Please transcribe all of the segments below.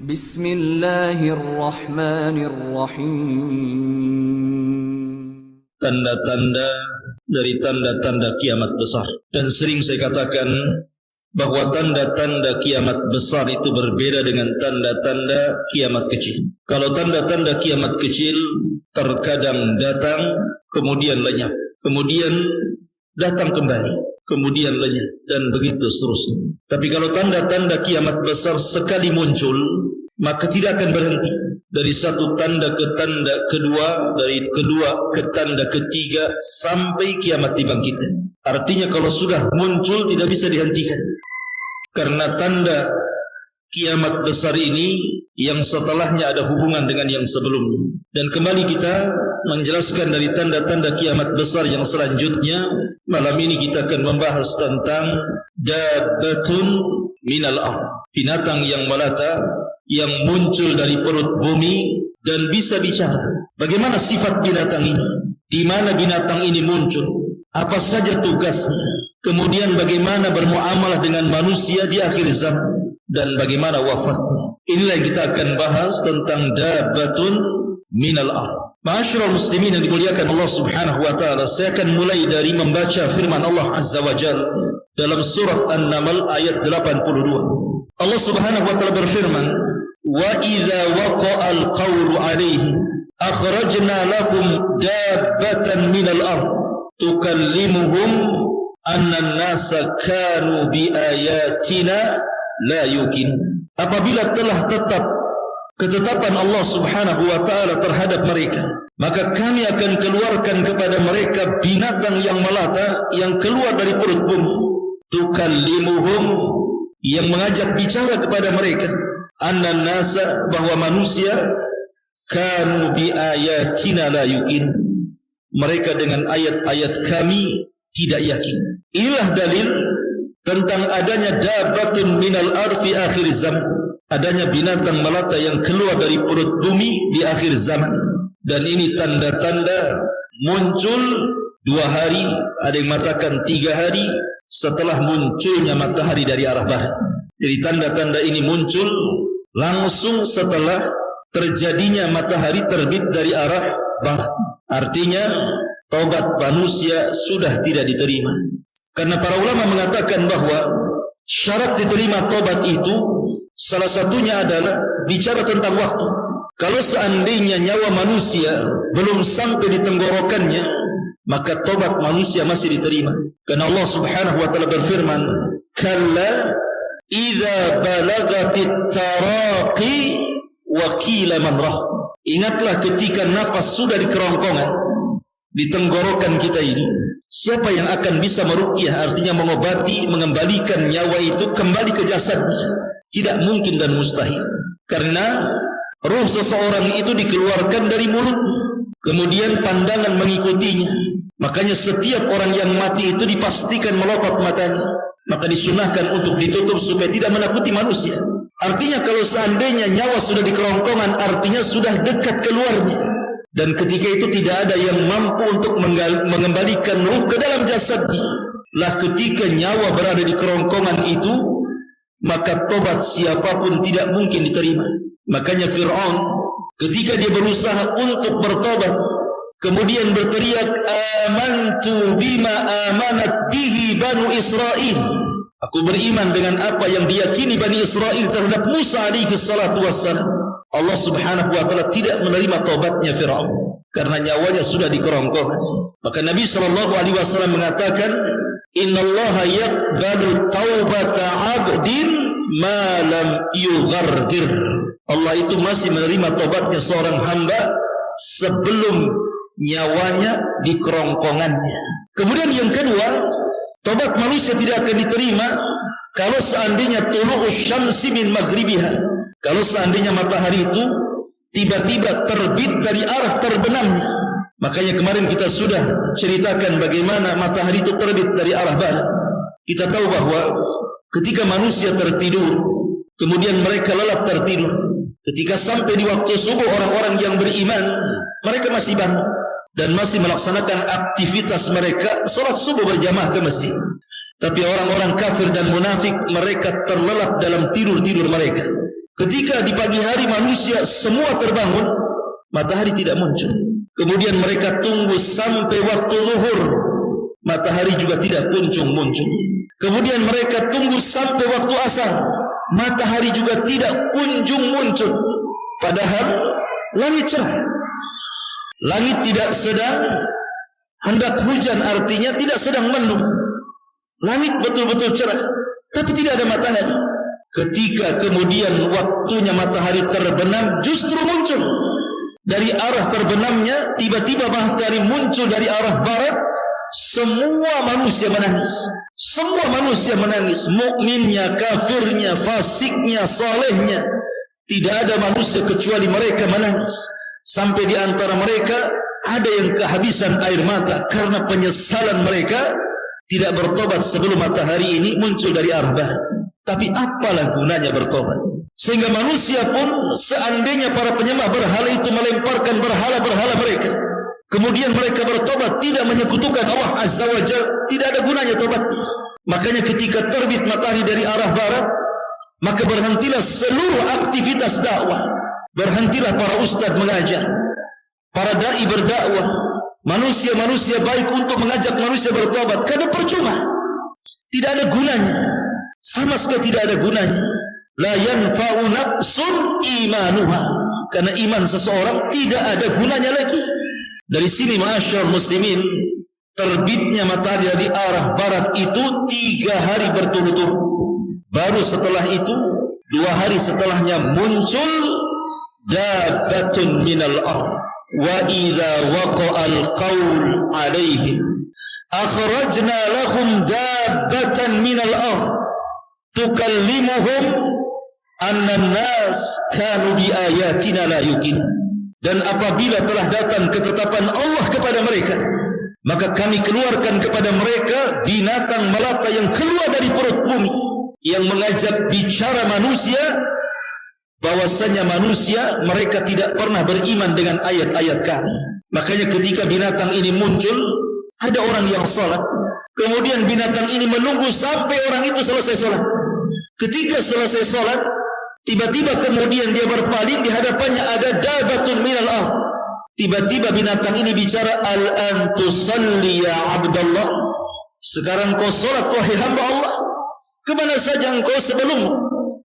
Bismillahirrahmanirrahim. Tanda-tanda dari tanda-tanda kiamat besar. Dan sering saya katakan bahwa tanda-tanda kiamat besar itu berbeda dengan tanda-tanda kiamat kecil. Kalau tanda-tanda kiamat kecil terkadang datang, kemudian lenyap, kemudian datang kembali, kemudian lenyap, dan begitu seterusnya. Tapi kalau tanda-tanda kiamat besar sekali muncul, maka tidak akan berhenti. Dari satu tanda ke tanda kedua, dari kedua ke tanda ketiga, sampai kiamat dibangkitkan. Artinya kalau sudah muncul tidak bisa dihentikan. Karena tanda kiamat besar ini yang setelahnya ada hubungan dengan yang sebelumnya. Dan kembali kita menjelaskan dari tanda-tanda kiamat besar yang selanjutnya. Malam ini kita akan membahas tentang dabbatun minal ardh, binatang yang melata, yang muncul dari perut bumi dan bisa bicara. Bagaimana sifat binatang ini? Di mana binatang ini muncul? Apa saja tugasnya? Kemudian bagaimana bermuamalah dengan manusia di akhir zaman? Dan bagaimana wafatnya? Inilah yang kita akan bahas tentang dabbatun minal ardh. Ma'asyiral muslimin yang dimuliakan Allah Subhanahu wa taala, saya akan mulai dari membaca firman Allah Azza wa Jalla dalam surat An-Naml ayat 82. Allah Subhanahu wa taala berfirman, "Wa idza waqa'al qawlu 'alaihim akhrajna lahum dabbatan minal ardh tukallimuhum anna an-nasa kanu bi ayatina la yuqinun." Apabila telah tetap ketetapan Allah Subhanahu wa taala terhadap mereka, maka kami akan keluarkan kepada mereka binatang yang melata yang keluar dari perut bumi, tukallimuhum, yang mengajak bicara kepada mereka, annan nasa, bahwa manusia, kanu bi ayatina la yuqin, mereka dengan ayat-ayat kami tidak yakin. Inilah dalil tentang adanya dabbatun minal ardh fi akhir zaman, adanya binatang melata yang keluar dari perut bumi di akhir zaman. Dan ini tanda-tanda muncul 2 hari, ada yang mengatakan 3 hari setelah munculnya matahari dari arah barat. Jadi tanda-tanda ini muncul langsung setelah terjadinya matahari terbit dari arah barat. Artinya taubat manusia sudah tidak diterima. Karena para ulama mengatakan bahwa syarat diterima taubat itu salah satunya adalah bicara tentang waktu. Kalau seandainya nyawa manusia belum sampai di tenggorokannya, maka taubat manusia masih diterima. Karena Allah Subhanahu wa taala berfirman, "Kalla idza balagatit taraqi wa qila man rah." Ingatlah ketika nafas sudah di kerongkongan, di tenggorokan kita ini, siapa yang akan bisa meruqyah, artinya mengobati, mengembalikan nyawa itu kembali ke jasadnya? Tidak mungkin dan mustahil. Karena ruh seseorang itu dikeluarkan dari mulutnya, kemudian pandangan mengikutinya. Makanya setiap orang yang mati itu dipastikan melotot matanya, maka disunahkan untuk ditutup supaya tidak menakuti manusia. Artinya kalau seandainya nyawa sudah di kerongkongan, artinya sudah dekat keluarnya. Dan ketika itu tidak ada yang mampu untuk mengembalikan ruh ke dalam jasadnya. Lah ketika nyawa berada di kerongkongan itu, maka tobat siapapun tidak mungkin diterima. Makanya Fir'aun ketika dia berusaha untuk bertobat, kemudian berteriak, "Amantu bima amanat bihi Banu Israel." Aku beriman dengan apa yang diyakini Bani Israel terhadap Musa alaihi salatu wassalam. Allah Subhanahu wa taala tidak menerima taubatnya Fir'aun karena nyawanya sudah di kerongkongan. Maka Nabi sallallahu alaihi wasallam mengatakan, "Innallaha yaqbalu taubata 'abdin ma lam yughargir." Allah itu masih menerima taubatnya seorang hamba sebelum nyawanya di kerongkongannya. Kemudian yang kedua, taubat manusia tidak akan diterima kalau seandainya tulu'us syamsi min maghribiha, kalau seandainya matahari itu tiba-tiba terbit dari arah terbenamnya. Makanya kemarin kita sudah ceritakan bagaimana matahari itu terbit dari arah barat. Kita tahu bahwa ketika manusia tertidur, kemudian mereka lelap tertidur, ketika sampai di waktu subuh, orang-orang yang beriman mereka masih bangun dan masih melaksanakan aktivitas mereka, salat subuh berjamaah ke masjid. Tapi orang-orang kafir dan munafik mereka terlelap dalam tidur-tidur mereka. Ketika di pagi hari manusia semua terbangun, matahari tidak muncul. Kemudian mereka tunggu sampai waktu zuhur, matahari juga tidak kunjung muncul. Kemudian mereka tunggu sampai waktu asar, matahari juga tidak kunjung muncul. Padahal langit cerah. Langit tidak sedang hendak hujan, artinya tidak sedang mendung. Langit betul-betul cerah, tapi tidak ada matahari. Ketika kemudian waktunya matahari terbenam, justru muncul. Dari arah terbenamnya, tiba-tiba matahari muncul dari arah barat. Semua manusia menangis. Semua manusia menangis. Mukminnya, kafirnya, fasiknya, salehnya. Tidak ada manusia kecuali mereka menangis. Sampai di antara mereka ada yang kehabisan air mata karena penyesalan mereka tidak bertobat sebelum matahari ini muncul dari arah barat. Tapi apalah gunanya bertobat? Sehingga manusia pun seandainya para penyembah berhala itu melemparkan berhala-berhala mereka, kemudian mereka bertobat tidak menyekutukan Allah Azza wa Jalla, tidak ada gunanya tobat. Makanya ketika terbit matahari dari arah barat, maka berhentilah seluruh aktivitas dakwah. Berhentilah para ustaz mengajar, para dai berdakwah, manusia-manusia baik untuk mengajak manusia bertobat, karena percuma, tidak ada gunanya, sama sekali tidak ada gunanya. La yanfa'u nafsun imanuha, karena iman seseorang tidak ada gunanya lagi. Dari sini ma'asyar muslimin, terbitnya matahari dari arah barat itu 3 hari berturut-turut. Baru setelah itu 2 hari setelahnya muncul dabbatun minal ardh. Wa idza waqa'al qaul 'alaihim akhrajna lahum dabbatan minal ardh tukallimuhum anna an-nas kanu bi ayatina la yuqinun. Dan apabila telah datang ketetapan Allah kepada mereka, maka kami keluarkan kepada mereka binatang melata yang keluar dari perut bumi, yang mengajak bicara manusia bahwasanya manusia mereka tidak pernah beriman dengan ayat-ayat kami. Makanya ketika binatang ini muncul, ada orang yang salat, kemudian binatang ini menunggu sampai orang itu selesai salat. Ketika selesai salat, tiba-tiba kemudian dia berpaling, di hadapannya ada dabatun minal ardh. Tiba-tiba binatang ini bicara, al-an tusalli ya abdallah, sekarang kau salat wahai hamba Allah. Kemana saja engkau sebelum?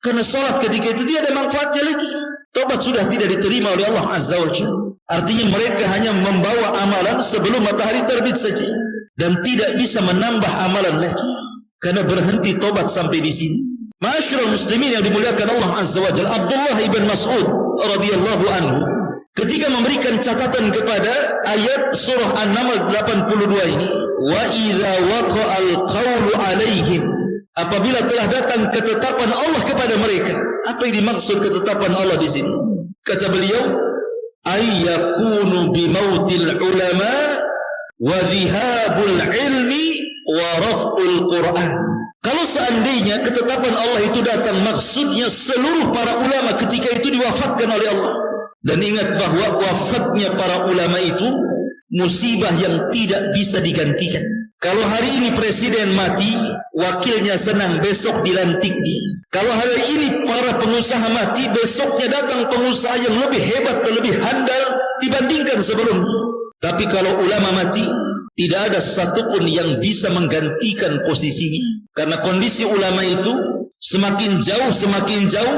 Karena salat ketika itu tidak ada manfaatnya lagi. Tobat sudah tidak diterima oleh Allah Azza wa Jalla. Artinya mereka hanya membawa amalan sebelum matahari terbit saja, dan tidak bisa menambah amalan lagi, karena berhenti tobat sampai di sini. Ma'asyiral muslimin yang dimuliakan Allah Azza wa Jalla, Abdullah ibn Mas'ud radhiyallahu anhu ketika memberikan catatan kepada ayat surah An-Naml 82 ini, wa idza waqa'al qawlu 'alaihim, apabila telah datang ketetapan Allah kepada mereka. Apa yang dimaksud ketetapan Allah di sini? Kata beliau, ayyakunu bimautil ulama wa dhihabul ilmi wa raf'ul Qur'an. Kalau seandainya ketetapan Allah itu datang, maksudnya seluruh para ulama ketika itu diwafatkan oleh Allah. Dan ingat bahwa wafatnya para ulama itu musibah yang tidak bisa digantikan. Kalau hari ini presiden mati, wakilnya senang, besok dilantik dia. Kalau hari ini para pengusaha mati, besoknya datang pengusaha yang lebih hebat dan lebih handal dibandingkan sebelumnya. Tapi kalau ulama mati, tidak ada satupun yang bisa menggantikan posisinya. Karena kondisi ulama itu semakin jauh,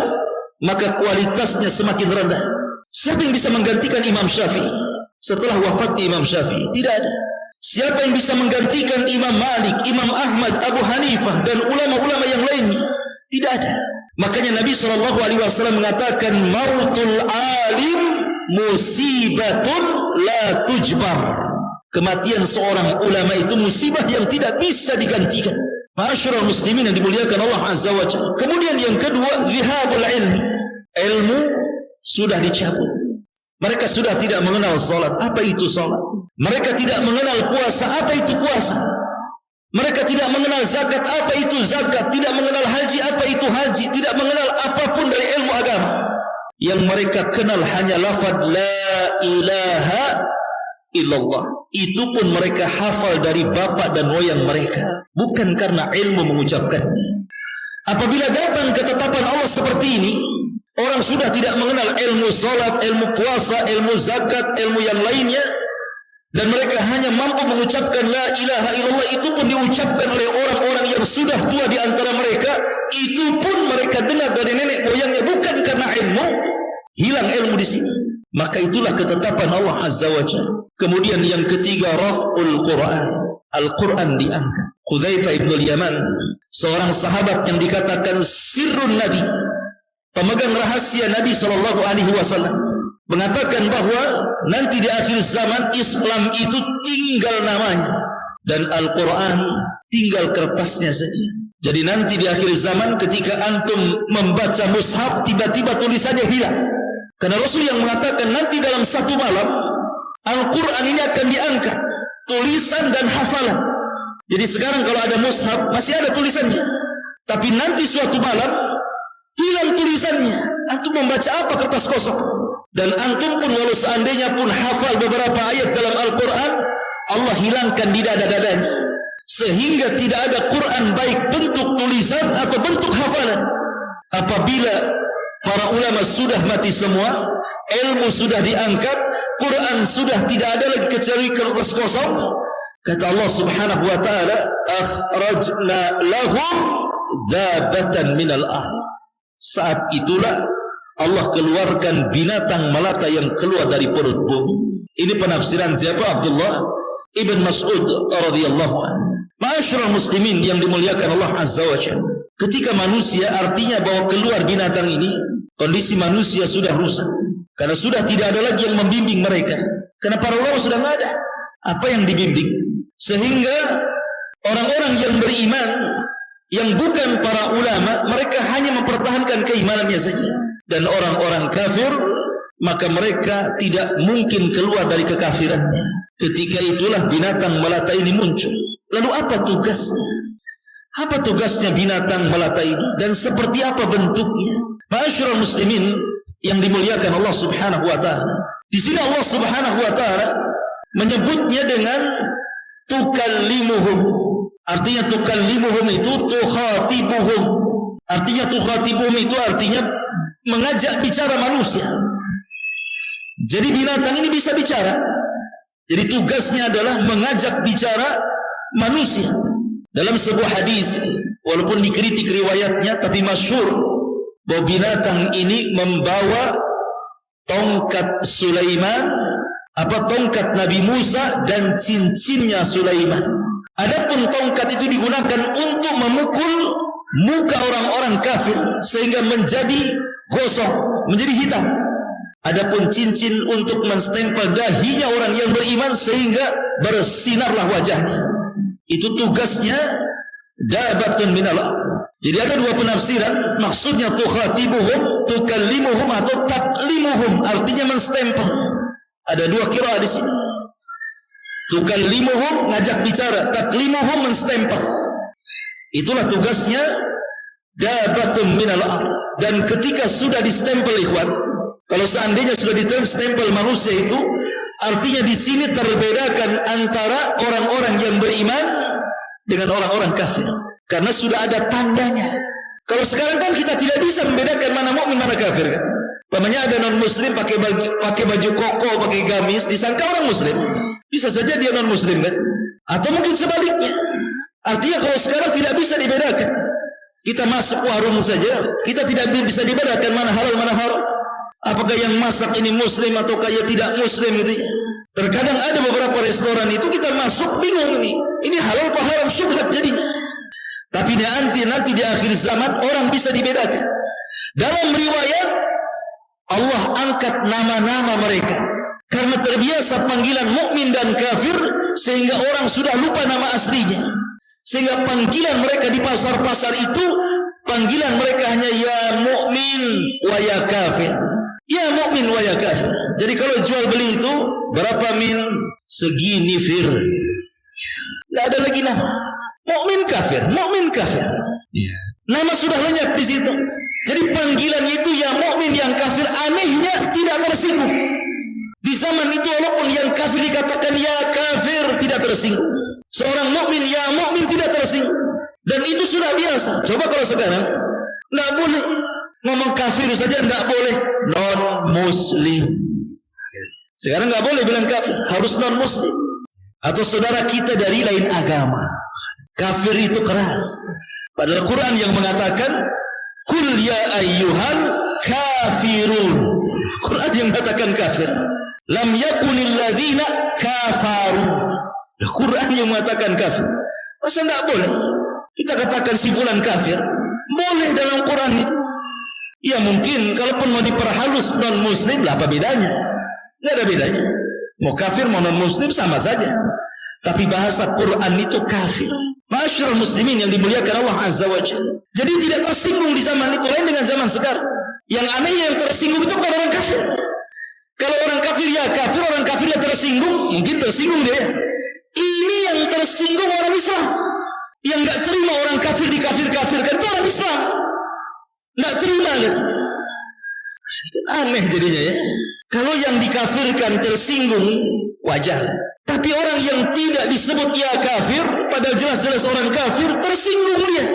maka kualitasnya semakin rendah. Siapa yang bisa menggantikan Imam Syafi'i setelah wafatnya Imam Syafi'i? Tidak ada. Siapa yang bisa menggantikan Imam Malik, Imam Ahmad, Abu Hanifah dan ulama-ulama yang lainnya? Tidak ada. Makanya Nabi SAW mengatakan, mautul alim musibatun la tujbar. Kematian seorang ulama itu musibah yang tidak bisa digantikan. Ma'asyiral muslimin yang dimuliakan Allah Azza wa Jalla. Kemudian yang kedua, zihabul ilmi. Ilmu sudah dicabut. Mereka sudah tidak mengenal salat. Apa itu salat? Mereka tidak mengenal puasa. Apa itu puasa? Mereka tidak mengenal zakat. Apa itu zakat? Tidak mengenal haji. Apa itu haji? Tidak mengenal apapun dari ilmu agama. Yang mereka kenal hanya lafaz la ilaha illallah. Itu pun mereka hafal dari bapak dan moyang mereka, bukan karena ilmu mengucapkannya. Apabila datang ketetapan Allah seperti ini, Orang sudah tidak mengenal ilmu salat, ilmu puasa, ilmu zakat, ilmu yang lainnya, dan mereka hanya mampu mengucapkan la ilaha illallah. Itu pun diucapkan oleh orang-orang yang sudah tua di antara mereka. Itu pun mereka dengar dari nenek moyangnya, bukan karena ilmu. Hilang ilmu di sini. Maka itulah ketetapan Allah Azza wa Jalla. Kemudian yang ketiga, raf'ul Quran. Al-Quran diangkat. Hudzaifah ibn al-Yaman, seorang sahabat yang dikatakan sirrun Nabi, pemegang rahasia Nabi SAW, mengatakan bahwa nanti di akhir zaman Islam itu tinggal namanya dan Al-Quran tinggal kertasnya saja. Jadi nanti di akhir zaman ketika antum membaca mushaf, tiba-tiba tulisannya hilang. Karena Rasul yang mengatakan nanti dalam satu malam Al-Quran ini akan diangkat, tulisan dan hafalan. Jadi sekarang kalau ada mushaf masih ada tulisannya, tapi nanti suatu malam hilang tulisannya. Antum membaca apa kertas kosong? Dan antum pun walau seandainya pun hafal beberapa ayat dalam Al-Quran, Allah hilangkan di dada-dadanya, sehingga tidak ada Quran baik bentuk tulisan atau bentuk hafalan. Apabila para ulama sudah mati semua, ilmu sudah diangkat, Quran sudah tidak ada lagi kecuali kertas kosong, kata Allah Subhanahu wa taala, akhrajna lahum dzabatan minal ard. Saat itulah Allah keluarkan binatang melata yang keluar dari perut bumi. Ini penafsiran siapa? Abdullah ibn Mas'ud radhiyallahu anhu. Ma'asyiral muslimin yang dimuliakan Allah Azza wa Jalla. Ketika manusia, artinya bahwa keluar binatang ini, kondisi manusia sudah rusak. Karena sudah tidak ada lagi yang membimbing mereka. Karena para ulama sudah tidak ada. Apa yang dibimbing? Sehingga orang-orang yang beriman, yang bukan para ulama, mereka hanya mempertahankan keimanannya saja. Dan orang-orang kafir, maka mereka tidak mungkin keluar dari kekafirannya. Ketika itulah binatang melata ini muncul. Lalu apa tugasnya? Apa tugasnya binatang melata ini? Dan seperti apa bentuknya? Ma'asyiral muslimin yang dimuliakan Allah Subhanahu wa taala. Di sini Allah Subhanahu wa taala menyebutnya dengan tukallimuhum. Artinya tukallimuhum itu tukhatibuhum. Artinya tukhatibuhum itu artinya mengajak bicara manusia. Jadi binatang ini bisa bicara. Jadi tugasnya adalah mengajak bicara manusia. Dalam sebuah hadis, walaupun dikritik riwayatnya, tapi masyhur bahwa binatang ini membawa tongkat Sulaiman, tongkat Nabi Musa dan cincinnya Sulaiman. Adapun tongkat itu digunakan untuk memukul muka orang-orang kafir sehingga menjadi gosong, menjadi hitam. Adapun cincin untuk menstempel dahinya orang yang beriman sehingga bersinarlah wajahnya. Itu tugasnya dabatun minal ard. Jadi ada dua penafsiran, maksudnya tukhatibuhum, tukallimuhum atau taklimuhum, artinya menstempel. Ada dua qiraah di sini. Tukallimuhum ngajak bicara, taklimuhum menstempel. Itulah tugasnya dabatun minal ard. Dan ketika sudah distempel ikhwan, kalau seandainya sudah ditempel manusia itu, artinya di sini terbedakan antara orang-orang yang beriman dengan orang-orang kafir. Karena sudah ada tandanya. Kalau sekarang kan kita tidak bisa membedakan mana mukmin mana kafir kan. Umpamanya ada non muslim pakai baju koko, pakai gamis, disangka orang muslim. Bisa saja dia non muslim kan. Atau mungkin sebaliknya. Artinya kalau sekarang tidak bisa dibedakan. Kita masuk warung saja, kita tidak bisa dibedakan mana halal mana haram. Apakah yang masak ini muslim atau kaya tidak muslim itu ya. Terkadang ada beberapa restoran itu kita masuk bingung nih. Ini halal apa haram, syubhat jadinya. Tapi nanti di akhir zaman orang bisa dibedakan. Dalam riwayat Allah angkat nama-nama mereka karena terbiasa panggilan mukmin dan kafir sehingga orang sudah lupa nama aslinya. Sehingga panggilan mereka di pasar-pasar itu, panggilan mereka hanya ya mukmin wa ya kafir. Ya mukmin wa ya kafir. Jadi kalau jual beli itu berapa min? Segini fir. Tidak ada lagi nama. Mukmin kafir, mukmin kafir. Nama sudah lenyap di situ. Jadi panggilan itu ya mukmin yang kafir, anehnya tidak tersinggung. Di zaman itu walaupun yang kafir dikatakan ya kafir tidak tersinggung. Seorang mukmin ya mukmin tidak tersinggung. Dan itu sudah biasa. Coba kalau sekarang, tidak boleh. Ngomong kafir saja enggak boleh, non-muslim. Sekarang enggak boleh bilang kafir, harus non-muslim. Atau saudara kita dari lain agama. Kafir itu keras. Padahal Quran yang mengatakan, Qul ya ayyuhal kafirun. Quran yang mengatakan kafir. Lam yakunil ladzina kafaru. Quran yang mengatakan kafir. Masa enggak boleh kita katakan si fulan kafir? Boleh dalam Quran itu. Ya mungkin kalaupun mau diperhalus non-muslim lah, apa bedanya? Tidak ada bedanya. Mau kafir mau non-muslim sama saja. Tapi bahasa Quran itu kafir. Masyarul muslimin yang dimuliakan Allah Azza wa Jalla. Jadi tidak tersinggung di zaman itu lain dengan zaman sekarang. Yang aneh yang tersinggung itu bukan orang kafir. Kalau orang kafir ya kafir, orang kafir yang tersinggung, mungkin tersinggung dia. Ini yang tersinggung orang Islam. Yang enggak terima orang kafir dikafir-kafirkan itu orang Islam. Enggak terima gitu. Aneh jadinya ya. Kalau yang dikafirkan tersinggung wajar. Tapi orang yang tidak disebut ya kafir, padahal jelas-jelas orang kafir, tersinggung dia.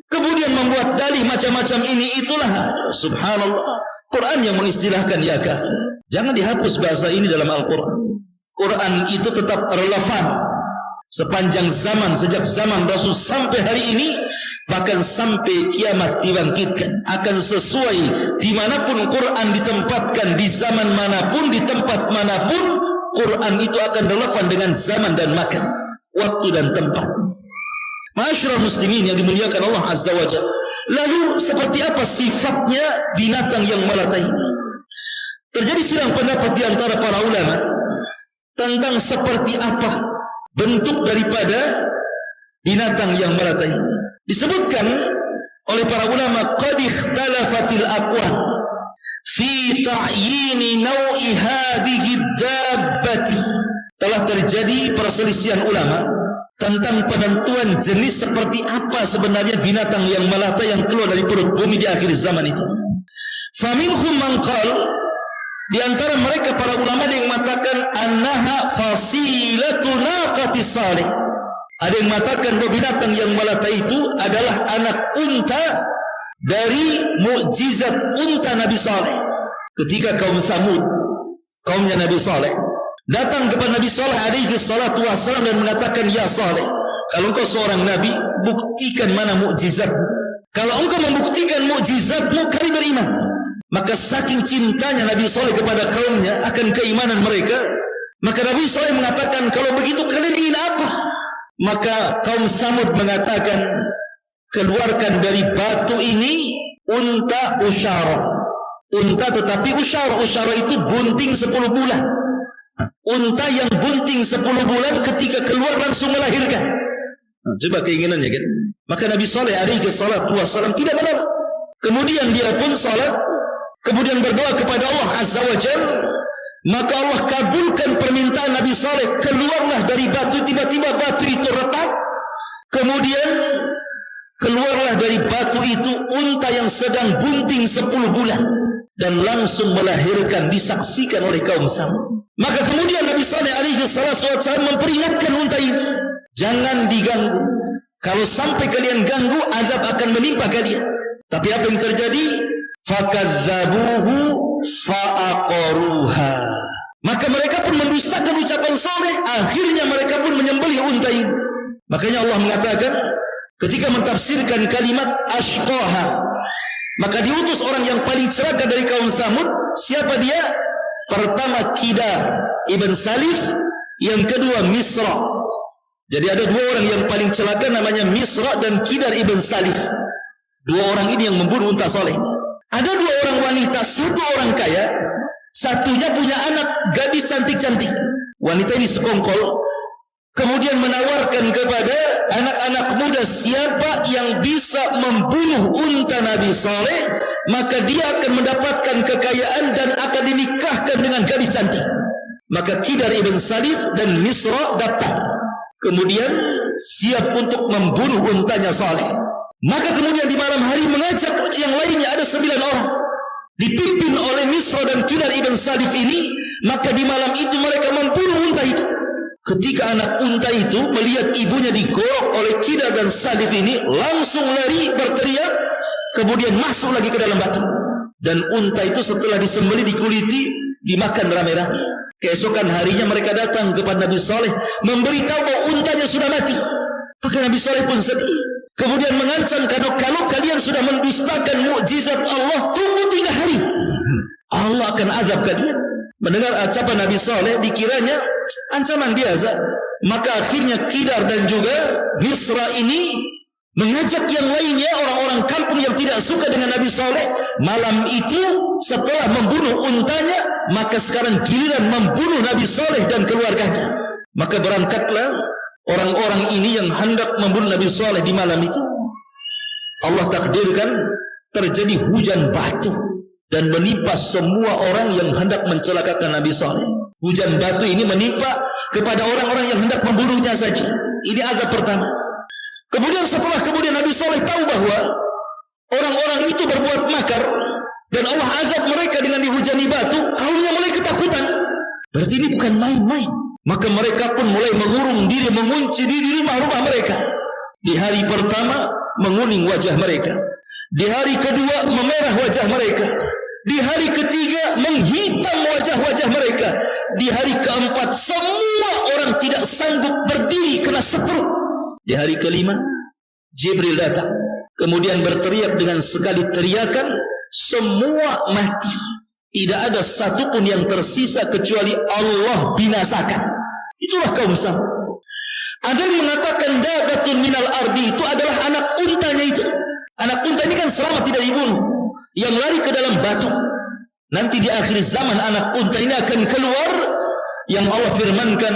Kemudian membuat dalih macam-macam ini itulah. Subhanallah. Quran yang mengistilahkan ya kafir. Jangan dihapus bahasa ini dalam Al-Quran. Quran itu tetap relevan. Sepanjang zaman, sejak zaman Rasul sampai hari ini, bahkan sampai kiamat dibangkitkan, akan sesuai dimanapun Quran ditempatkan, di zaman manapun, di tempat manapun, Quran itu akan relevan dengan zaman dan makan, waktu dan tempat. Masyarul muslimin yang dimuliakan Allah Azza wa Jalla. Lalu seperti apa sifatnya binatang yang melata ini? Terjadi silang pendapat di antara para ulama tentang seperti apa bentuk daripada binatang yang melata ini. Disebutkan oleh para ulama, qad ikhtalafatil aqwal fi ta'yini naw'i hadhihi dabbati. Telah terjadi perselisihan ulama tentang penentuan jenis seperti apa sebenarnya binatang yang melata yang keluar dari perut bumi di akhir zaman itu. Faminhum man qala, di antara mereka para ulama yang mengatakan annaha fasilatu naqati salih. Ada yang mengatakan bahwa binatang yang melata itu adalah anak unta dari mukjizat unta Nabi Saleh. Ketika kaum Samud, kaumnya Nabi Saleh, datang kepada Nabi Saleh alaihi salatu wassalam dan mengatakan, ya Saleh, kalau engkau seorang Nabi, buktikan mana mukjizatmu. Kalau engkau membuktikan mukjizatmu, kami beriman. Maka saking cintanya Nabi Saleh kepada kaumnya akan keimanan mereka, maka Nabi Saleh mengatakan, kalau begitu kalian ingin apa? Maka kaum Samud mengatakan, keluarkan dari batu ini unta usyara. Unta tetapi usyara. Usyara itu bunting 10 bulan. Unta yang bunting 10 bulan ketika keluar langsung melahirkan. Coba keinginannya kan. Maka Nabi Saleh alaihi salatu wassalam tidak menolak. Kemudian dia pun salat, kemudian berdoa kepada Allah Azza wa Jalla. Maka Allah kabulkan permintaan Nabi Saleh. Keluarlah dari batu, tiba-tiba batu itu retak. Kemudian keluarlah dari batu itu unta yang sedang bunting 10 bulan. Dan langsung melahirkan, disaksikan oleh kaum Samud. Maka kemudian Nabi Saleh alaihi wasallam memperingatkan unta itu, jangan diganggu. Kalau sampai kalian ganggu, azab akan menimpa kalian. Tapi apa yang terjadi? Fakazzabuhu fa'aqaruha. Maka mereka pun mendustakan ucapan Saleh. Akhirnya mereka pun menyembelih unta ini. Makanya Allah mengatakan ketika mentafsirkan kalimat ashqaha, maka diutus orang yang paling celaka dari kaum Samud. Siapa dia? Pertama Kidar ibn Salif, yang kedua Misra. Jadi ada dua orang yang paling celaka, namanya Misra dan Kidar ibn Salif. Dua orang ini yang membunuh unta Saleh. Ada dua orang wanita, satu orang kaya, satunya punya anak gadis cantik-cantik. Wanita ini sekongkol, kemudian menawarkan kepada anak-anak muda, siapa yang bisa membunuh unta Nabi Saleh, maka dia akan mendapatkan kekayaan dan akan dinikahkan dengan gadis cantik. Maka Kidar ibn Salif dan Misra daftar, kemudian siap untuk membunuh untanya Saleh. Maka kemudian di malam hari mengajak yang lainnya, ada 9 orang dipimpin oleh Misra dan Kidar ibn Salif ini. Maka di malam itu mereka membunuh unta itu. Ketika anak unta itu melihat ibunya digorok oleh Kidar dan Salif ini, langsung lari berteriak. kemudian masuk lagi ke dalam batu. Dan unta itu setelah disembelih, dikuliti, dimakan rame-rame. Keesokan harinya mereka datang kepada Nabi Saleh memberitahu bahwa untanya sudah mati. Maka Nabi Saleh pun sedih. Kemudian mengancam, kalau kalian sudah mendustakan mukjizat Allah, tunggu 3 hari, Allah akan azab kalian. Mendengar ucapan Nabi Saleh, dikiranya ancaman biasa. Maka akhirnya Kidar dan juga Misra ini mengajak yang lainnya, orang-orang kampung yang tidak suka dengan Nabi Saleh. Malam itu setelah membunuh untanya, maka sekarang giliran membunuh Nabi Saleh dan keluarganya. Maka berangkatlah orang-orang ini yang hendak membunuh Nabi Saleh di malam itu. Allah takdirkan terjadi hujan batu dan menimpa semua orang yang hendak mencelakakan Nabi Saleh. Hujan batu ini menimpa kepada orang-orang yang hendak membunuhnya saja. Ini azab pertama. Kemudian setelah Nabi Saleh tahu bahwa orang-orang itu berbuat makar dan Allah azab mereka dengan dihujani batu, kaumnya mulai ketakutan. Berarti ini bukan main-main. Maka mereka pun mulai mengurung diri, mengunci diri di rumah-rumah mereka. Di hari pertama menguning wajah mereka, di hari kedua memerah wajah mereka, di hari ketiga menghitam wajah-wajah mereka, di hari keempat semua orang tidak sanggup berdiri kena setruk. Di hari kelima Jibril datang, kemudian berteriak dengan sekali teriakan, semua mati. Tidak ada satupun yang tersisa kecuali Allah binasakan. Itulah kaum Samud. Ada yang mengatakan dabatun minal ardi itu adalah anak untanya itu. Anak unta ini kan selamat tidak dibunuh, yang lari ke dalam batu. Nanti di akhir zaman anak unta ini akan keluar, yang Allah firmankan,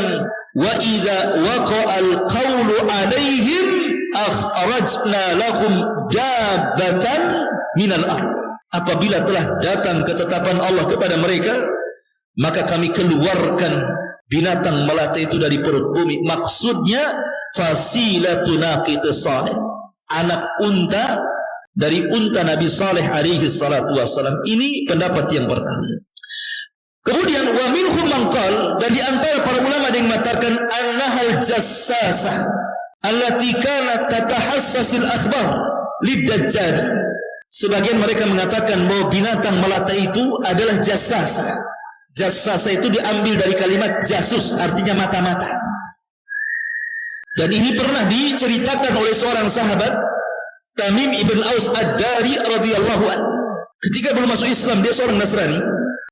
wa idza waqa'al qawlu alaihim akhrajna lahum dabbatan minal ard. Apabila telah datang ketetapan Allah kepada mereka, maka kami keluarkan binatang melata itu dari perut bumi. Maksudnya fasilatu naqit salih, anak unta dari unta Nabi Saleh alaihi salatu wassalam. Ini pendapat yang pertama. Kemudian wa minhum man qala, dan di antara para ulama yang mengatakan annahal jassasah allati kanat tatahassasil akhbar lid-dajjal. Sebagian mereka mengatakan bahwa binatang melata itu adalah jassasah. Jassasah itu diambil dari kalimat jasus, artinya mata-mata. Dan ini pernah diceritakan oleh seorang sahabat, Tamim ibn Aus ad-Dari radhiyallahu anhu. Ketika belum masuk Islam, dia seorang Nasrani.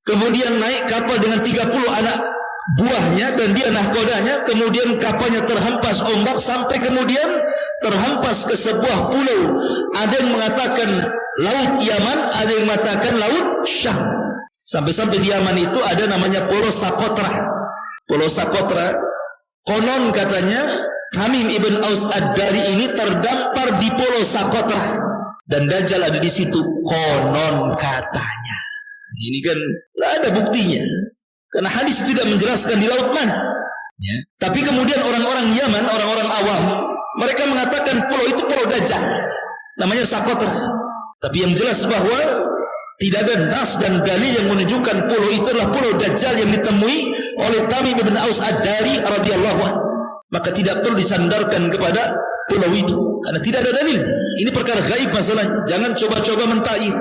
Kemudian naik kapal dengan 30 anak buahnya dan dia nahkodanya. Kemudian kapalnya terhempas ombak sampai kemudian terhempas ke sebuah pulau. Ada yang mengatakan Laut Yaman, ada yang mengatakan Laut Syam. Sampai-sampai di Yaman itu ada namanya Pulau Sakotra. Pulau Sakotra, konon katanya Tamim ibn Aus ad-Dari ini terdampar di Pulau Sakotra dan Dajjal ada di situ, konon katanya. Ini kan tidak ada buktinya, karena hadis tidak menjelaskan di laut mana. Ya. Tapi kemudian orang-orang Yaman, orang-orang awam, mereka mengatakan pulau itu Pulau Dajjal, namanya Sakotra. Tapi yang jelas bahwa tidak ada nas dan dalil yang menunjukkan pulau itu adalah Pulau Dajjal yang ditemui oleh Tamim ibn Aus ad-Dari radhiyallahu anhu. Maka tidak perlu disandarkan kepada pulau itu, karena tidak ada dalil. Ini perkara gaib masalahnya. Jangan coba-coba mentakwil.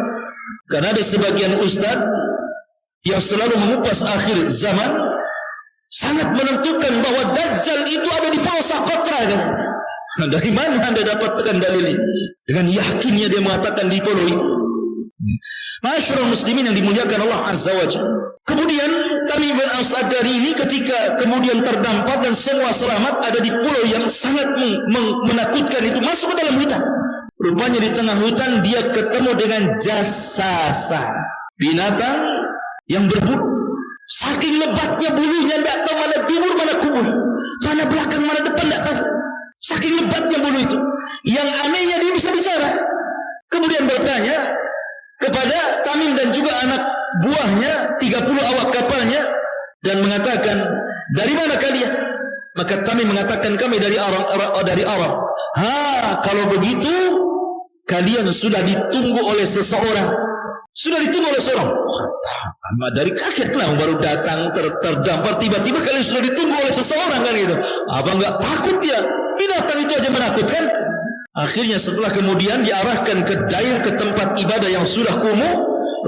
Karena ada sebagian ustaz yang selalu mengupas akhir zaman, sangat menentukan bahwa Dajjal itu ada di Pulau Sakotra. Dari mana anda dapatkan dalil ini? Dengan yakinnya dia mengatakan di pulau itu. Masyarul muslimin yang dimuliakan Allah Azza wa Jalla. Kemudian Tamim bin Aus ad-Dari ini ketika kemudian terdampar dan semua selamat, ada di pulau yang sangat menakutkan itu, masuk ke dalam hutan. Rupanya di tengah hutan dia ketemu dengan jassasa, binatang yang berbulu. Saking lebatnya bulunya, tidak tahu mana dubur mana kubur, mana belakang mana depan, tidak tahu. Saking lebatnya bulu itu. Yang anehnya dia bisa bicara. Kemudian bertanya kepada Tamim dan juga anak buahnya, 30 awak kapalnya, dan mengatakan, dari mana kalian? Maka Tamim mengatakan, kami dari Arab. Kalau begitu kalian sudah ditunggu oleh seseorang. Sudah ditunggu oleh seorang. Kami dari kaget lah, baru datang terdampar, tiba-tiba kalian sudah ditunggu oleh seseorang kan gitu. Apa enggak takut dia? Binatang itu aja menakutkan. Akhirnya setelah kemudian diarahkan ke dair, ke tempat ibadah yang sudah kumuh,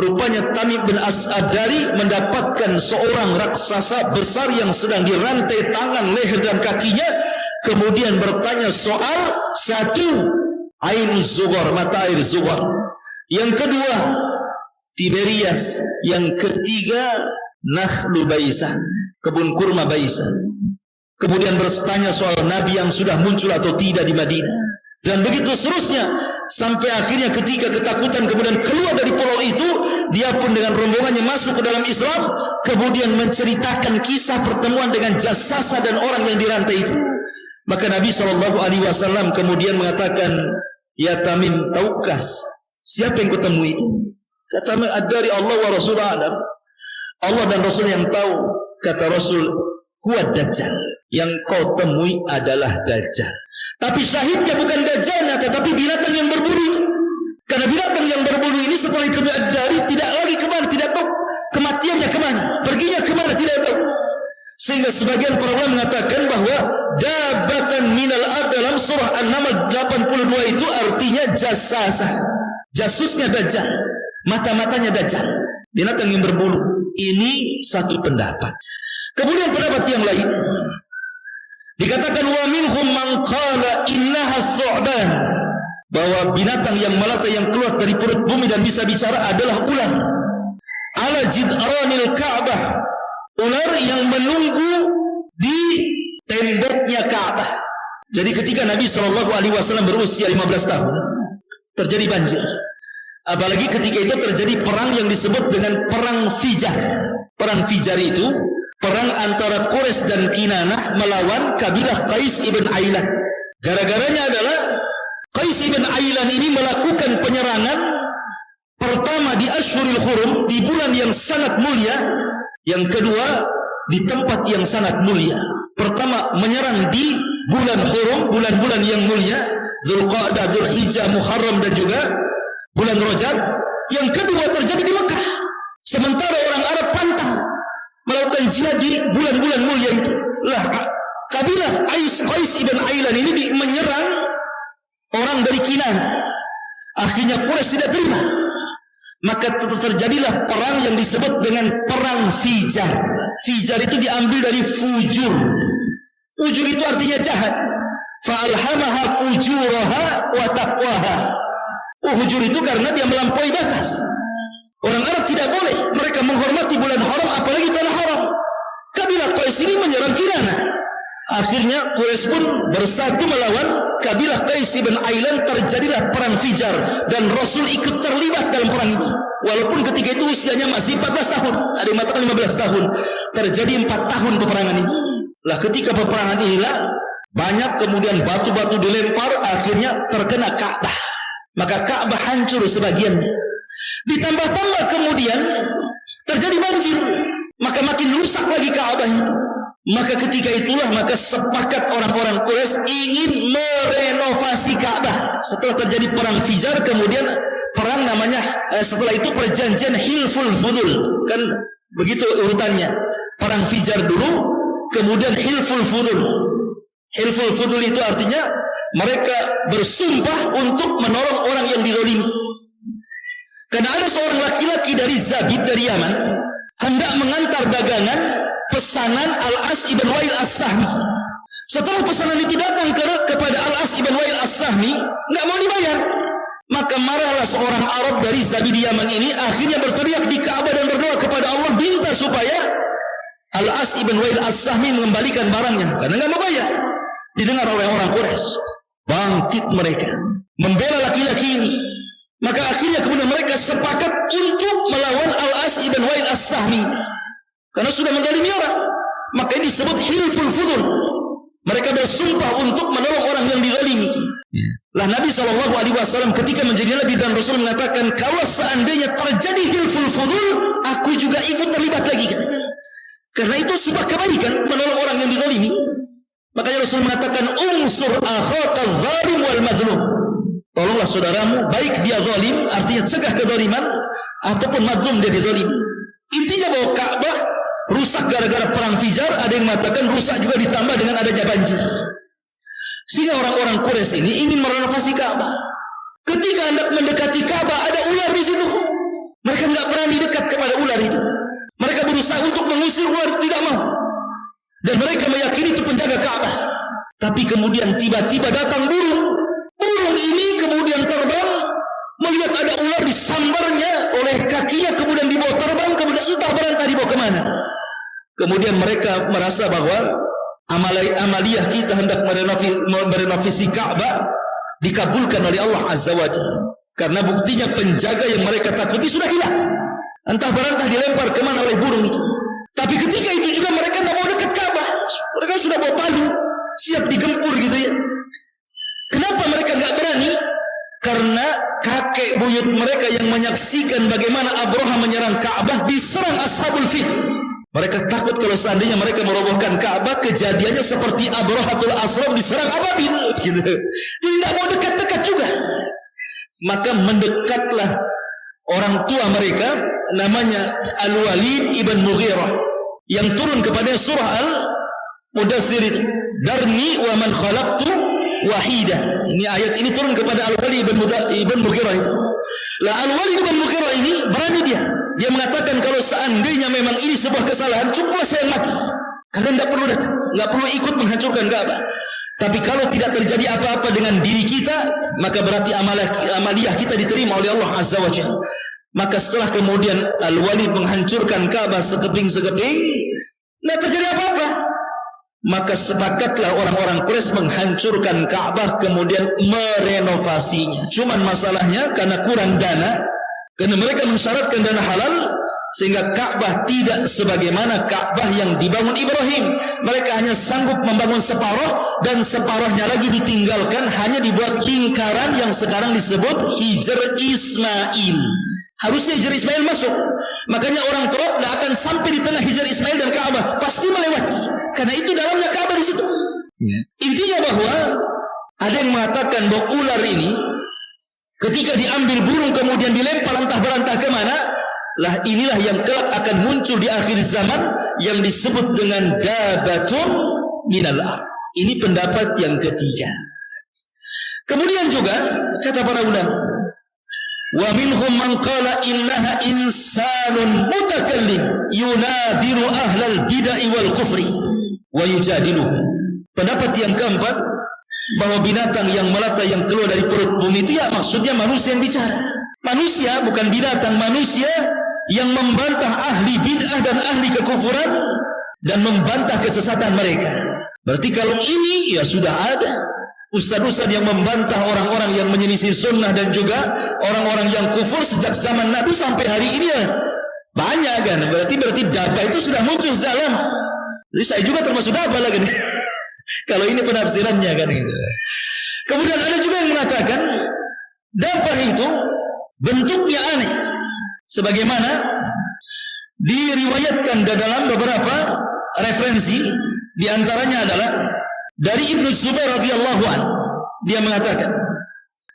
rupanya Tamim bin As-Adari mendapatkan seorang raksasa besar yang sedang dirantai tangan, leher dan kakinya, kemudian bertanya soal satu, Ainuz Zughar, mata air Zughar. Yang kedua, Tiberias. Yang ketiga, Nakhlu Baisan, kebun kurma Baisan. Kemudian bertanya soal Nabi yang sudah muncul atau tidak di Madinah. Dan begitu seterusnya. Sampai akhirnya ketika ketakutan kemudian keluar dari pulau itu, dia pun dengan rombongannya masuk ke dalam Islam. Kemudian menceritakan kisah pertemuan dengan Jassasa dan orang yang dirantai itu. Maka Nabi SAW kemudian mengatakan, ya Tamim, tahukah siapa yang ketemu itu? Kata Tamim, dari Allah wa Rasul alam. Allah dan Rasul yang tahu. Kata Rasul, huwa Dajjal. Yang kau temui adalah Dajjal. Tapi syahidnya bukan Dajjalnya, tetapi binatang yang berbulu itu. Karena binatang yang berbulu ini setelah itu dari tidak lagi kemana, tidak tahu kematiannya kemana, perginya kemana, tidak tahu. Sehingga sebagian para ulama mengatakan bahwa dabatan minal ard dalam surah An-Naml 82 itu artinya Jassasa, jasusnya Dajjal, mata-matanya Dajjal, binatang yang berbulu. Ini satu pendapat. Kemudian pendapat yang lain dikatakan wa minhum man qala innaha su'ban, bahwa binatang yang melata yang keluar dari perut bumi dan bisa bicara adalah ular. Ala jidranil Ka'bah, ular yang menunggu di temboknya Ka'bah. Jadi ketika Nabi SAW berusia 15 tahun terjadi banjir. Apalagi ketika itu terjadi perang yang disebut dengan perang Fijar. Perang Fijar itu perang antara Quraisy dan Kinanah melawan kabilah Qais ibn Ailan. Gara-garanya adalah Qais ibn Ailan ini melakukan penyerangan pertama di Ashhurul Hurum, di bulan yang sangat mulia. Yang kedua di tempat yang sangat mulia. Pertama menyerang di bulan Hurum, bulan-bulan yang mulia, Dzulqa'dah, Dzulhijjah, Muharram dan juga bulan Rajab. Yang kedua terjadi di Mekah. Sementara orang Arab pantang melakukan jihad di bulan-bulan mulia itu. Lah, kabilah Qais ibn Ailan ini menyerang orang dari Kinanah. Akhirnya Quraisy tidak terima. Maka terjadilah perang yang disebut dengan perang Fijar. Fijar itu diambil dari fujur. Fujur itu artinya jahat. Fa'alhamaha fujuraha wa taqwaha. Fujur itu karena dia melampaui batas. Orang Arab tidak boleh mereka menghormati bulan haram, apalagi tanah haram. Kabilah Qais ini menyerang Kinanah. Akhirnya Quraisy pun bersatu melawan kabilah Qais ibn Ailan. Terjadilah perang Fijar dan Rasul ikut terlibat dalam perang itu. Walaupun ketika itu usianya masih 14 tahun, ada yang mengatakan 15 tahun. Terjadi 4 tahun peperangan ini. Lah ketika peperangan inilah banyak kemudian batu-batu dilempar, akhirnya terkena Ka'bah. Maka Ka'bah hancur sebagiannya. Ditambah-tambah kemudian terjadi banjir, maka makin rusak lagi Ka'bah itu. Maka ketika itulah maka sepakat orang-orang Quraisy ingin merenovasi Ka'bah. Setelah terjadi perang Fijar, kemudian perang namanya setelah itu perjanjian Hilful Fudul. Kan begitu urutannya. Perang Fijar dulu, kemudian Hilful Fudul. Hilful Fudul itu artinya mereka bersumpah untuk menolong orang yang dizalimi. Karena ada seorang laki-laki dari Zabid dari Yaman hendak mengantar dagangan pesanan Al-As ibn Wail As-Sahmi. Setelah pesanan itu datang kepada Al-As ibn Wail As-Sahmi, nggak mau dibayar. Maka marahlah seorang Arab dari Zabid Yaman ini, akhirnya berteriak di Ka'bah dan berdoa kepada Allah, minta supaya Al-As ibn Wail As-Sahmi mengembalikan barangnya karena nggak mau bayar. Didengar oleh orang Quraisy, bangkit mereka membela laki-laki ini. Maka akhirnya kemudian mereka sepakat untuk melawan Al-As ibn Wail As-Sahmi karena sudah menzalimi orang. Maka ini disebut Hilful Fudul. Mereka bersumpah untuk menolong orang yang dizalimi. Lah Nabi SAW ketika menjadi Nabi dan Rasul mengatakan, kalau seandainya terjadi Hilful Fudul, aku juga ikut terlibat lagi, katanya. Karena itu sebuah kebaikan menolong orang yang dizalimi. Makanya Rasul mengatakan, unsur akhaka zalim wal mazlum. Tolonglah saudaramu, baik dia zalim, artinya cegah kezaliman, ataupun mazlum dia dizalimi. Intinya bahwa Ka'bah rusak gara-gara perang Fijar. Ada yang mengatakan rusak juga ditambah dengan adanya banjir. Sehingga orang-orang Quraisy ini ingin merenovasi Ka'bah. Ketika hendak mendekati Ka'bah, ada ular di situ. Mereka enggak berani dekat kepada ular itu. Mereka berusaha untuk mengusir ular, tidak mau. Dan mereka meyakini itu penjaga Ka'bah. Tapi kemudian tiba-tiba datang burung. Burung ini kemudian terbang, melihat ada ular, disambarnya oleh kakinya, kemudian dibawa terbang, kemudian entah berantah dibawa kemana. Kemudian mereka merasa bahwa amaliyah kita hendak merenovasi Ka'bah dikabulkan oleh Allah Azza wa Jalla. Karena buktinya penjaga yang mereka takuti sudah hilang. Entah berantah dilempar kemana oleh burung itu. Tapi ketika itu juga mereka tidak mau dekat Ka'bah. Mereka sudah bawa palu, siap digempur gitu ya. Kenapa mereka enggak berani? Karena kakek buyut mereka yang menyaksikan bagaimana Abraha menyerang Ka'bah diserang Ashabul Fil. Mereka takut kalau seandainya mereka merobohkan Ka'bah, kejadiannya seperti Abrahatul Asram diserang Ababil gitu. Jadi tidak mau dekat-dekat juga. Maka mendekatlah orang tua mereka, namanya Al-Walid ibn Mughirah, yang turun kepada surah Al-Mudaththir itu, Darni wa man khalaqtu wahida. Ini ayat ini turun kepada Al-Walid ibn Mughirah itu. Lah Al-Walid ibn Mughirah ini berani dia mengatakan kalau seandainya memang ini sebuah kesalahan, cukuplah saya mati. Kalian tidak perlu datang, tidak perlu ikut menghancurkan Ka'bah. Tapi kalau tidak terjadi apa-apa dengan diri kita, maka berarti amaliyah kita diterima oleh Allah Azza wa Jalla. Maka setelah kemudian Al-Walid menghancurkan Ka'bah sekeping-sekeping, tidak terjadi apa-apa. Maka sepakatlah orang-orang Quraisy menghancurkan Ka'bah, kemudian merenovasinya. Cuman masalahnya karena kurang dana, karena mereka mensyaratkan dana halal, sehingga Ka'bah tidak sebagaimana Ka'bah yang dibangun Ibrahim. Mereka hanya sanggup membangun separuh, dan separuhnya lagi ditinggalkan, hanya dibuat lingkaran yang sekarang disebut Hijr Ismail. Harusnya Hijr Ismail masuk. Makanya orang Turab tidak akan sampai di tengah Hijr Ismail dan Ka'bah, pasti melewati. Karena itu dalamnya Ka'bah di situ. Intinya bahwa ada yang mengatakan bahwa ular ini ketika diambil burung kemudian dilempar entah berantah kemana, lah inilah yang kelak akan muncul di akhir zaman yang disebut dengan dabatun minal ard. Ini pendapat yang ketiga. Kemudian juga kata para ulama, wa minhum man qala innaha insanun mutakallim yunadiru ahlal bid'ah wal kufri wa yujadiluhum. Pendapat yang keempat, bahwa binatang yang melata yang keluar dari perut bumi itu ya maksudnya manusia yang bicara. Manusia bukan binatang, manusia yang membantah ahli bid'ah dan ahli kekufuran dan membantah kesesatan mereka. Berarti kalau ini ya sudah ada ustaz-ustaz yang membantah orang-orang yang menyelisih sunnah dan juga orang-orang yang kufur sejak zaman Nabi sampai hari ini ya banyak kan. Berarti dabah itu sudah muncul sejak lama. Jadi saya juga termasuk dabah lagi nih. Kalau ini penafsirannya kan gitu. Kemudian ada juga yang mengatakan dabah itu bentuknya aneh, sebagaimana diriwayatkan dalam beberapa referensi. Di antaranya adalah dari Ibnu Zubair radhiyallahu anhu, dia mengatakan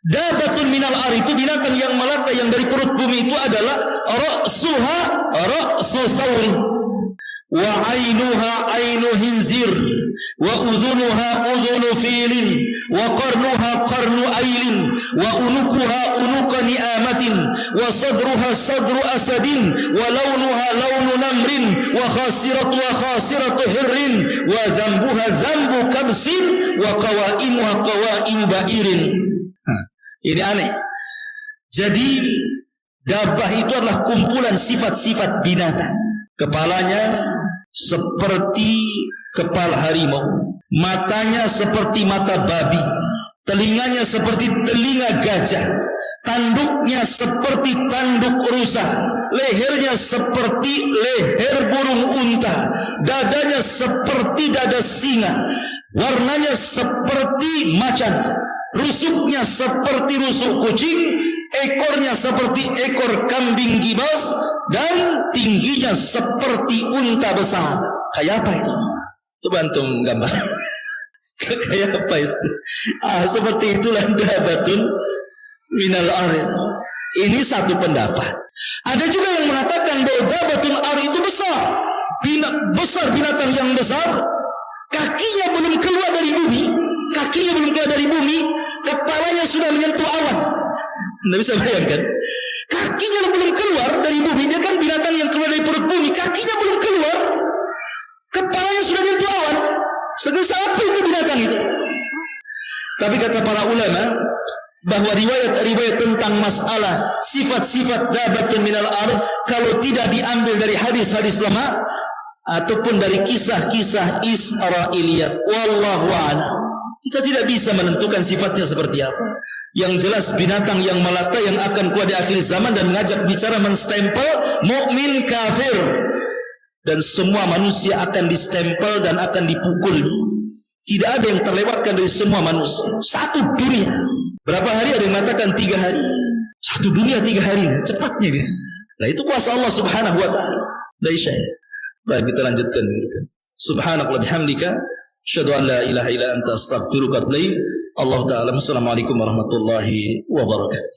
dabatun minal ar, itu binatang yang melata yang dari perut bumi itu adalah ra'suha ra'su saurin wa ainuha ainu hinzir wa udhunuha udhunu filin wa qarnuha qarnu ailin wa unukuha unuka ni'amatin wa sadruha sadru asadin wa launuha launu namrin wa khasiratu hirrin wa zambuha zambu kabsin wa qawaimuha qawaim ba'irin. Ini aneh. Jadi dabah itu adalah kumpulan sifat-sifat binatang. Kepalanya seperti kepala harimau, matanya seperti mata babi, telinganya seperti telinga gajah, tanduknya seperti tanduk rusa, lehernya seperti leher burung unta, dadanya seperti dada singa, warnanya seperti macan, rusuknya seperti rusuk kucing, ekornya seperti ekor kambing gibas, dan tingginya seperti unta besar. Kayak apa itu? Coba antum gambar. Kayak apa itu? Seperti itulah dabatun minal ar. Ini satu pendapat. Ada juga yang mengatakan bahwa dabatun ar itu besar. Besar, binatang yang besar. Kakinya belum keluar dari bumi. kakinya belum keluar dari bumi, kepalanya sudah menyentuh awan. Anda bisa bayangkan? Kakinya belum keluar dari bumi, dia kan binatang yang keluar dari perut bumi, kakinya belum keluar, kepalanya sudah menyentuh awan. Segera apa itu binatang itu? Tapi kata para ulama bahwa riwayat-riwayat tentang masalah sifat-sifat dabatun minal ard kalau tidak diambil dari hadis-hadis lemah ataupun dari kisah-kisah Israiliyat, wallahu a'lam, kita tidak bisa menentukan sifatnya seperti apa. Yang jelas binatang yang melata yang akan kuat di akhir zaman dan mengajak bicara menstempel mukmin kafir, dan semua manusia akan distempel dan akan dipukul. Tidak ada yang terlewatkan dari semua manusia. Satu dunia. Berapa hari? Ada yang mengatakan 3 hari. Satu dunia 3 hari. Cepatnya dia. Nah itu kuasa Allah subhanahu wa ta'ala. Dari saya. Baik, kita lanjutkan. Subhanakallah bihamdika. Asyhadu an la ilaha illa anta astaghfiruka wa atubu ilaik. Allah ta'ala. Assalamualaikum warahmatullahi wabarakatuh.